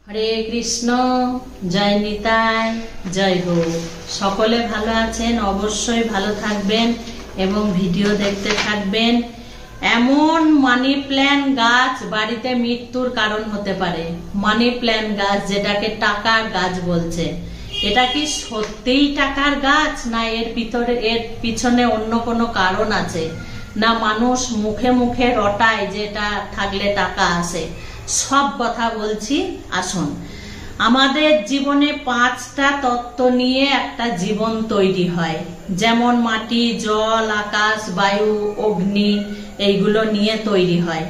হরে কৃষ্ণ, জয় নিতাই, জয় গৌর। সকলে ভালো আছেন? অবশ্যই ভালো থাকবেন এবং ভিডিও দেখতে থাকবেন। এমন মানি প্ল্যান্ট গাছ বাড়িতে মৃত্যুর কারণ হতে পারে। মানি প্ল্যান্ট গাছ, যেটাকে টাকার গাছ বলছে, এটা কি সত্যিই টাকার গাছ, না এর পিছনে অন্য কোনো কারণ আছে, না মানুষ মুখে মুখে রটায় যেটা থাকলে টাকা আসে? সব কথা বলছি, আসুন। আমাদের জীবনে 5টা তত্ত্ব নিয়ে একটা জীবন তৈরি হয়, যেমন মাটি, জল, আকাশ, বায়ু, অগ্নি, এইগুলো নিয়ে তৈরি হয়।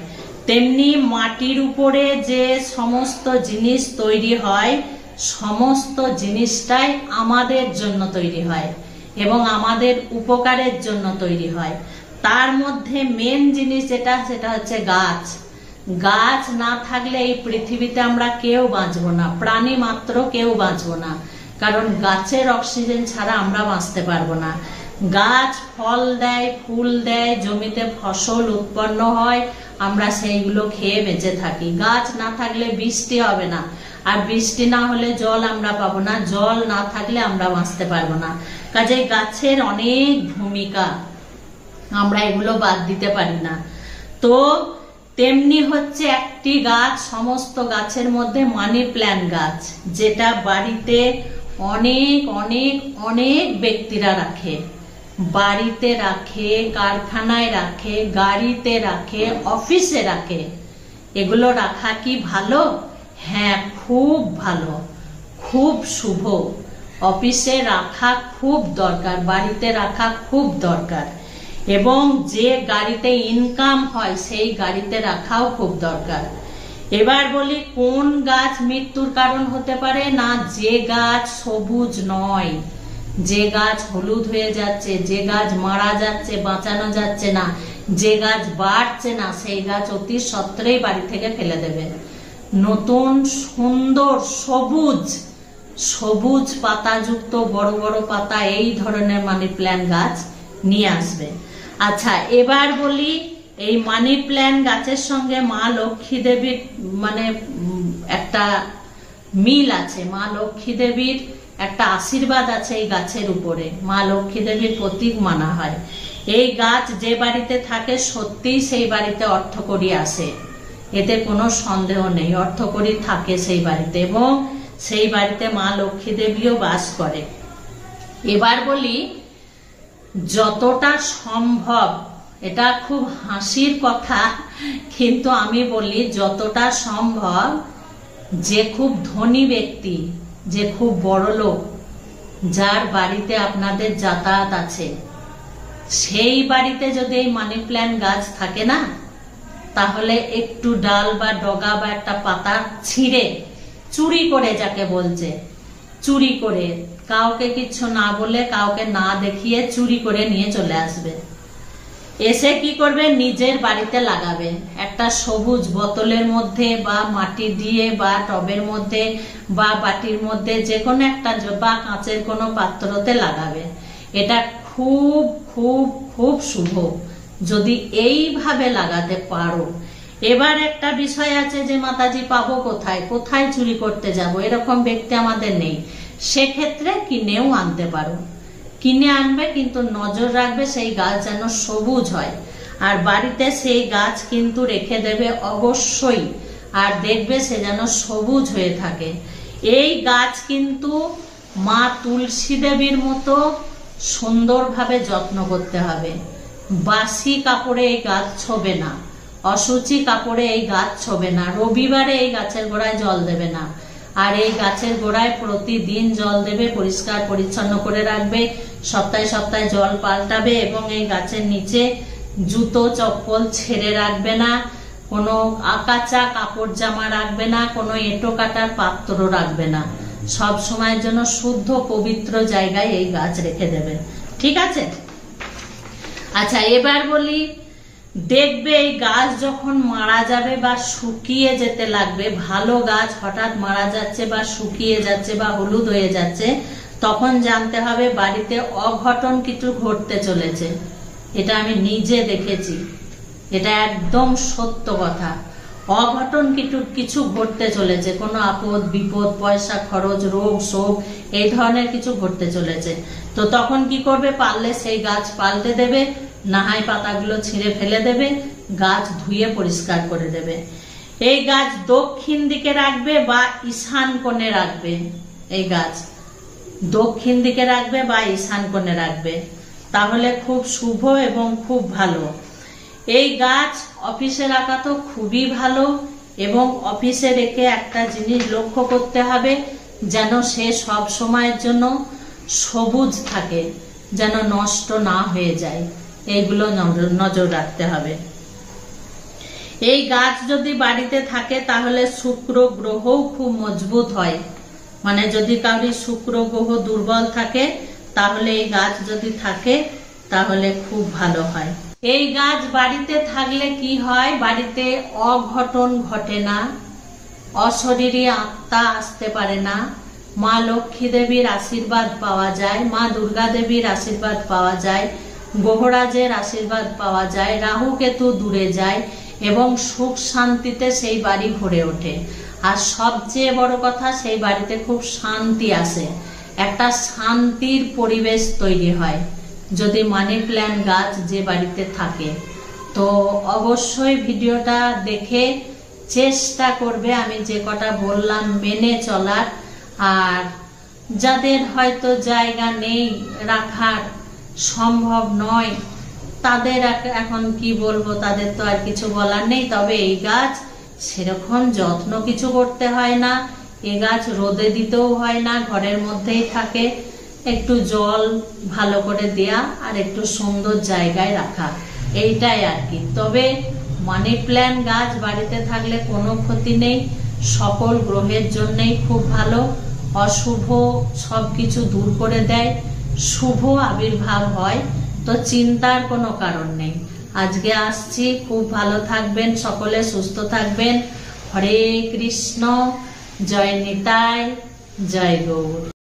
তেমনি মাটির উপরে যে সমস্ত জিনিস তৈরি হয়, সমস্ত জিনিসটাই আমাদের জন্য তৈরি হয় এবং আমাদের উপকারের জন্য তৈরি হয়। তার মধ্যে মেন জিনিস যেটা, সেটা হচ্ছে গাছ। গাছ না থাকলে এই পৃথিবীতে আমরা কেউ বাঁচবো না, প্রাণী মাত্র কেউ বাঁচবো না, কারণ গাছের অক্সিজেন ছাড়া আমরা বাঁচতে পারবো না। গাছ ফল দেয়, ফুল দেয়, জমিতে ফসল উৎপন্ন হয়, আমরা সেইগুলো খেয়ে বেঁচে থাকি। গাছ না থাকলে বৃষ্টি হবে না, আর বৃষ্টি না হলে জল আমরা পাবো না, জল না থাকলে আমরা বাঁচতে পারবো না। কাজেই গাছের অনেক ভূমিকা, আমরা এগুলো বাদ দিতে পারি না। তো তেমনি হচ্ছে একটি গাছ, সমস্ত গাছের মধ্যে মানি প্ল্যান্ট গাছ, যেটা বাড়িতে অনেক অনেক অনেক ব্যক্তিরা রাখে। বাড়িতে রাখে, কারখানায় রাখে, গাড়িতে রাখে, অফিসে রাখে। এগুলো রাখা কি ভালো? হ্যাঁ, খুব ভালো, খুব শুভ। অফিসে রাখা খুব দরকার, বাড়িতে রাখা খুব দরকার, এবং যে গাড়িতে ইনকাম হয় সেই গাড়িতে রাখাও খুব দরকার। এবার বলি, কোন গাছ মৃত্যুর কারণ হতে পারে? না, যে গাছ সবুজ নয়, যে গাছ হলুদ হয়ে যাচ্ছে, যে গাছ মারা যাচ্ছে, বাঁচানো যাচ্ছে না, যে গাছ বাড়ছে না, সেই গাছ অতি সত্বরেই বাড়ি থেকে ফেলে দেবে। নতুন সুন্দর সবুজ সবুজ পাতাযুক্ত বড় বড় পাতা, এই ধরনের মানি প্ল্যান্ট গাছ নিয়ে আসবে। আচ্ছা, এবার বলি, এই মানি প্ল্যান্ট গাছের সঙ্গে মা লক্ষ্মী দেবীর মানে একটা মিল আছে। মা লক্ষ্মী দেবীর একটা আশীর্বাদ আছে এই গাছের উপরে। মা লক্ষ্মী দেবীর প্রতীক মানা হয়। এই গাছ যে বাড়িতে থাকে, সত্যিই সেই বাড়িতে অর্থকড়ি আসে, এতে কোনো সন্দেহ নেই। অর্থকড়ি থাকে সেই বাড়িতে, এবং সেই বাড়িতে মা লক্ষ্মী দেবীও বাস করে। এবার বলি, যতটা সম্ভব, এটা খুব হাসির কথা, কিন্তু আমি বলি যতটা সম্ভব, যে খুব ধনী ব্যক্তি, যে খুব বড় লোক, যার বাড়িতে আপনাদের যাতায়াত আছে, সেই বাড়িতে যদি এই মানি প্ল্যান্ট গাছ থাকে না, তাহলে একটু ডাল বা ডগা বা একটা পাতা ছিঁড়ে, চুরি করে, যাকে বলছে চুরি করে, কাউকে কিছু না বলে, কাউকে না দেখিয়ে চুরি করে নিয়ে চলে আসবে। এসে কি করবে? নিজের বাড়িতে লাগাবে, একটা সবুজ বোতলের মধ্যে বা মাটি দিয়ে বা টবের মধ্যে বা বাটির মধ্যে, যে কোনো একটা, বা কাঁচের কোনো পাত্রতে লাগাবে। এটা খুব খুব খুব শুভ, যদি এইভাবে লাগাতে পারো। এবার একটা বিষয় আছে যে, মাতাজি পাবো কোথায়, কোথায় চুরি করতে যাব? এরকম ব্যক্তি আমাদের নেই। সেক্ষেত্রে কিনেও আনতে পারো, কিনে আনবে, কিন্তু নজর রাখবে সেই গাছ যেন সবুজ হয়। আর বাড়িতে সেই গাছ কিন্তু রেখে দেবে অবশ্যই, আর দেখবে সে যেন সবুজ হয়ে থাকে। এই গাছ কিন্তু মা তুলসী দেবীর মতো সুন্দরভাবে যত্ন করতে হবে। বাসি কাপড়ে এই গাছ ছোবে না, অসুচি কাপড়ে এই গাছ ছোবে না, রবিবারে এই গাছের গোড়ায় জল দেবে না। আর এই গাছের গোড়ায় প্রতিদিন জল দেবে, পরিষ্কার পরিচ্ছন্ন করে রাখবে, সপ্তাহে সপ্তাহে জল পাল্টাবে, এবং এই গাছের নিচে জুতো চপ্পল ছেড়ে রাখবে না, কোনো আকাচা কাপড় জামা রাখবে না, কোনো এঁটো কাটার পাত্র রাখবে না। সব সময়ের জন্য শুদ্ধ পবিত্র জায়গায় এই গাছ রেখে দেবে, ঠিক আছে? আচ্ছা, এবার বলি, দেখবে এই গাছ যখন মারা যাবে বা শুকিয়ে যেতে লাগবে, ভালো গাছ হঠাৎ মারা যাচ্ছে বা শুকিয়ে যাচ্ছে বা হলুদ হয়ে যাচ্ছে, তখন জানতে হবে বাড়িতে অঘটন কিছু ঘটতে চলেছে। এটা আমি নিজে দেখেছি, এটা একদম সত্য কথা। অঘটন কিছু ঘটতে চলেছে, কোনো আপদ বিপদ, পয়সা খরচ, রোগ শোক, এই ধরনের কিছু ঘটতে চলেছে। তো তখন কি করবে, পারলে সেই গাছ পাল্টে দেবে, নাহাই পাতাগুলো ছিঁড়ে ফেলে দেবে, গাছ ধুয়ে পরিষ্কার করে দেবে। এই গাছ দক্ষিণ দিকে রাখবে বা ঈশান কোণে রাখবে। এই গাছ দক্ষিণ দিকে রাখবে বা ঈশান কোণে রাখবে, তাহলে খুব শুভ এবং খুব ভালো। এই গাছ অফিসে রাখা তো খুবই ভালো, এবং অফিসে রেখে একটা জিনিস লক্ষ্য করতে হবে, যেন সে সব সময়ের জন্য সবুজ থাকে, যেন নষ্ট না হয়ে যায়। এইগুলো নজর রাখতে হবে। এই গাছ যদি বাড়িতে থাকে তাহলে শুক্র গ্রহও খুব মজবুত হয়। মানে যদি কাউরি শুক্র গ্রহ দুর্বল থাকে, তাহলে এই গাছ যদি থাকে তাহলে খুব ভালো হয়। এই গাছ বাড়িতে থাকলে কি হয়, বাড়িতে অঘটন ঘটে না, অশরীরী আত্মা আসতে পারে না, মা লক্ষ্মী দেবীর আশীর্বাদ পাওয়া যায়, মা দুর্গা দেবীর আশীর্বাদ পাওয়া যায়, গ্রহরাজের আশীর্বাদ পাওয়া যায়, রাহু কেতু দূরে যায়, এবং সুখ শান্তিতে সেই বাড়ি ভরে ওঠে। আর সবচেয়ে বড় কথা, সেই বাড়িতে খুব শান্তি আসে, একটা শান্তির পরিবেশ তৈরি হয় যদি মানি প্ল্যান্ট গাছ যে বাড়িতে থাকে। তো অবশ্যই ভিডিওটা দেখে চেষ্টা করবে আমি যে কটা বললাম মেনে চলার। আর যাদের হয়তো জায়গা নেই, রাখার সম্ভব নয়, তাদের এখন কি বলবো, তাদের তো আর কিছু বলার নেই। তবে এই গাছ সেরকম যত্ন কিছু করতে হয় না, এই গাছ রোদে দিতেও হয় না, ঘরের মধ্যেই থাকে, একটু জল ভালো করে দেয়া আর একটু সুন্দর জায়গায় রাখা, এইটাই আর কি। তবে মানি প্ল্যান্ট গাছ বাড়িতে থাকলে কোনো ক্ষতি নেই, সকল গ্রহের জন্যই খুব ভালো, অশুভ সবকিছু দূর করে দেয়, শুভ আবির্ভাব হয়। তো চিন্তার কোনো কারণ নেই। আজকে আসছি, খুব ভালো থাকবেন, সকলে সুস্থ থাকবেন। হরে কৃষ্ণ, জয় নিতাই, জয় গৌর।